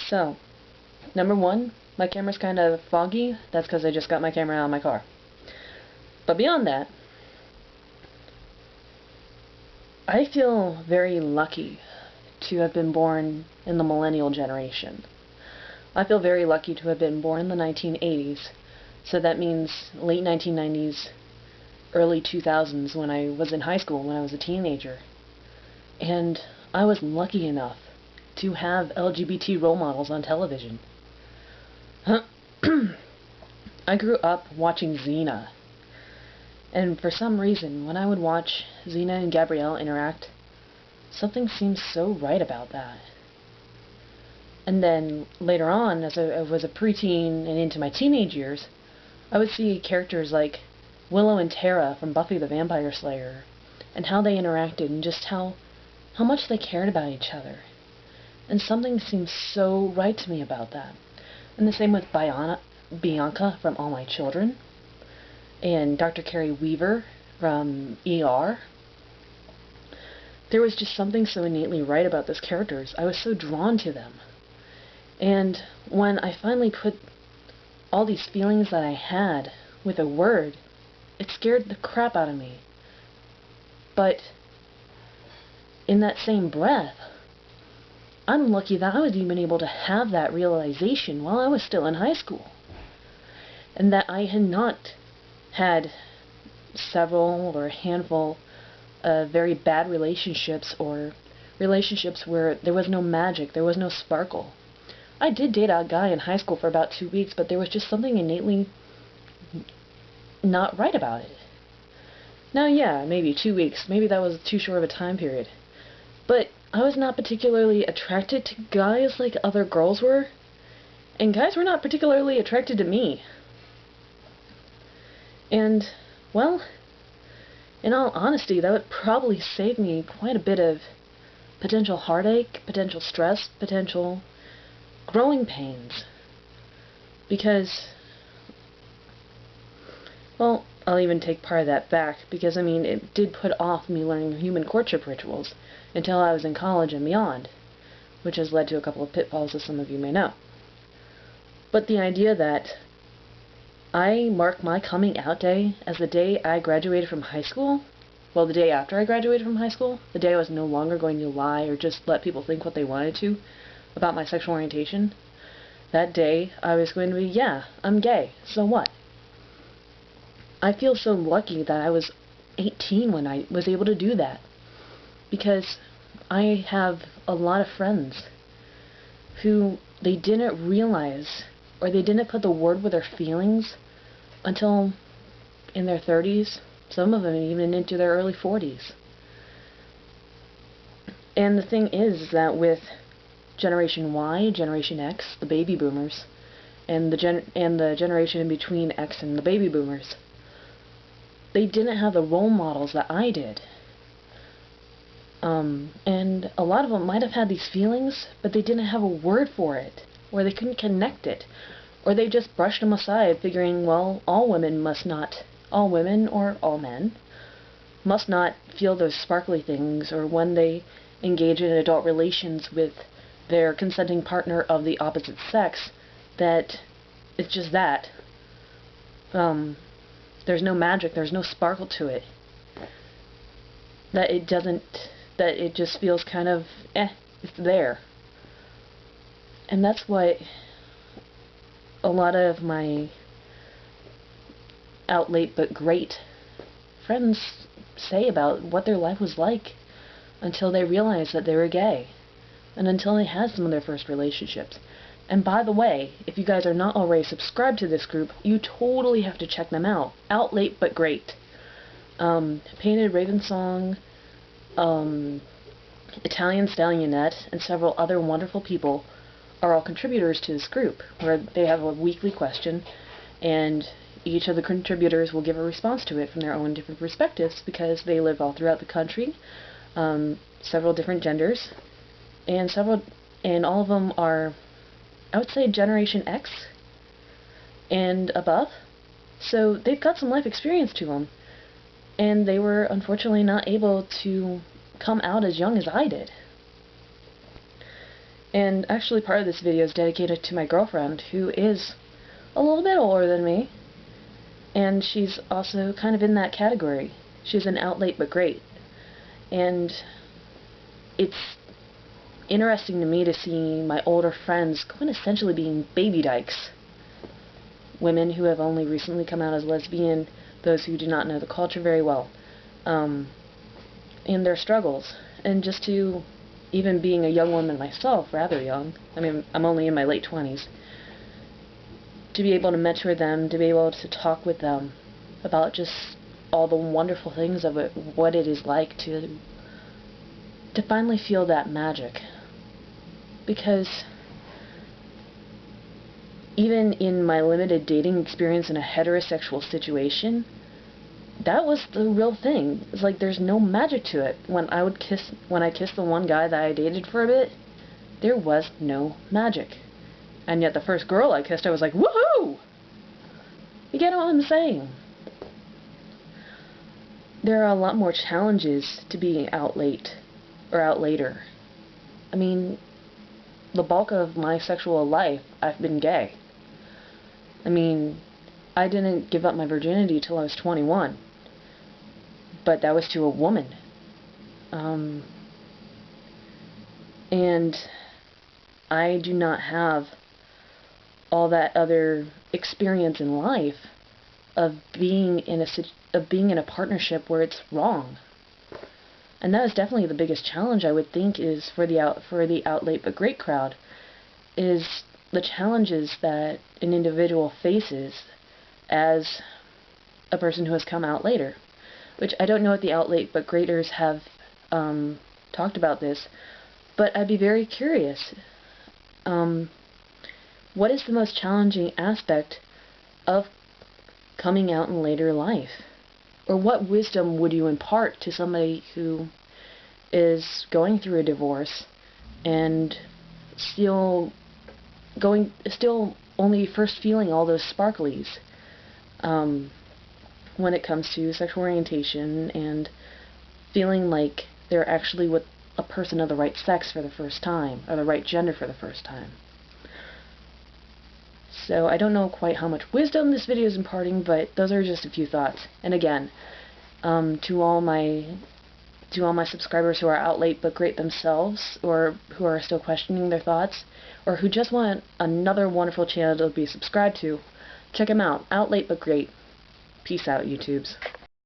So, number one, my camera's kind of foggy. That's because I just got my camera out of my car. But beyond that, I feel very lucky to have been born in the millennial generation. I feel very lucky to have been born in the 1980s, so that means late 1990s, early 2000s, when I was in high school, when I was a teenager. And I was lucky enough to have LGBT role models on television. I grew up watching Xena. And for some reason, when I would watch Xena and Gabrielle interact, something seemed so right about that. And then later on, as I was a preteen and into my teenage years, I would see characters like Willow and Tara from Buffy the Vampire Slayer, and how they interacted and just how much they cared about each other. And something seemed so right to me about that. And the same with Bianca from All My Children, and Dr. Carrie Weaver from ER. There was just something so innately right about those characters. I was so drawn to them. And when I finally put all these feelings that I had with a word, it scared the crap out of me. But in that same breath, I'm lucky that I was even able to have that realization while I was still in high school. And that I had not had several or a handful of very bad relationships, or relationships where there was no magic, there was no sparkle. I did date a guy in high school for about 2 weeks, but there was just something innately not right about it. Now, yeah, maybe 2 weeks, maybe that was too short of a time period. But I was not particularly attracted to guys like other girls were, and guys were not particularly attracted to me. And, well, in all honesty, that would probably save me quite a bit of potential heartache, potential stress, potential growing pains. Because, well, I'll even take part of that back, because, I mean, it did put off me learning human courtship rituals until I was in college and beyond, which has led to a couple of pitfalls, as some of you may know. But the idea that I mark my coming out day as the day I graduated from high school, well, the day after I graduated from high school, the day I was no longer going to lie or just let people think what they wanted to about my sexual orientation, that day I was going to be, yeah, I'm gay, so what? I feel so lucky that I was 18 when I was able to do that, because I have a lot of friends who they didn't realize, or they didn't put the word with their feelings until in their 30s, some of them even into their early 40s. And the thing is that with Generation Y, Generation X, the baby boomers, and the generation in between X and the baby boomers, they didn't have the role models that I did. And a lot of them might have had these feelings, but they didn't have a word for it, or they couldn't connect it, or they just brushed them aside, figuring, well, all women or all men must not feel those sparkly things, or when they engage in adult relations with their consenting partner of the opposite sex, that it's just that. There's no magic, there's no sparkle to it. That it just feels kind of, it's there. And that's what a lot of my out late but great friends say about what their life was like until they realized that they were gay, and until they had some of their first relationships. And by the way, if you guys are not already subscribed to this group, you totally have to check them out. Out late but great. Painted Raven Song, Italian Stallionette, and several other wonderful people are all contributors to this group, where they have a weekly question, and each of the contributors will give a response to it from their own different perspectives, because they live all throughout the country, several different genders, and all of them are, I would say, Generation X and above. So they've got some life experience to them, and they were unfortunately not able to come out as young as I did. And actually part of this video is dedicated to my girlfriend, who is a little bit older than me, and she's also kind of in that category. She's an out late but great. And it's interesting to me to see my older friends quintessentially being baby dykes. Women who have only recently come out as lesbian, those who do not know the culture very well, and their struggles. And just to, even being a young woman myself, rather young, I mean, I'm only in my late 20s, to be able to mentor them, to be able to talk with them about just all the wonderful things of it, what it is like to finally feel that magic. Because even in my limited dating experience in a heterosexual situation, that was the real thing. It's like there's no magic to it. When I kissed the one guy that I dated for a bit, there was no magic. And yet the first girl I kissed, I was like, woohoo! You get what I'm saying? There are a lot more challenges to being out late, or out later. I mean, the bulk of my sexual life, I've been gay. I mean, I didn't give up my virginity till I was 21. But that was to a woman. And I do not have all that other experience in life of being in a partnership where it's wrong. And that is definitely the biggest challenge, I would think, is for the out late but great crowd, is the challenges that an individual faces as a person who has come out later. Which I don't know if the out late but greaters have talked about this, but I'd be very curious. What is the most challenging aspect of coming out in later life? Or what wisdom would you impart to somebody who is going through a divorce and still only first feeling all those sparklies when it comes to sexual orientation and feeling like they're actually with a person of the right sex for the first time, or the right gender for the first time? So I don't know quite how much wisdom this video is imparting, but those are just a few thoughts. And again, to all my subscribers who are out late but great themselves, or who are still questioning their thoughts, or who just want another wonderful channel to be subscribed to, check them out. Out late but great. Peace out, YouTubes.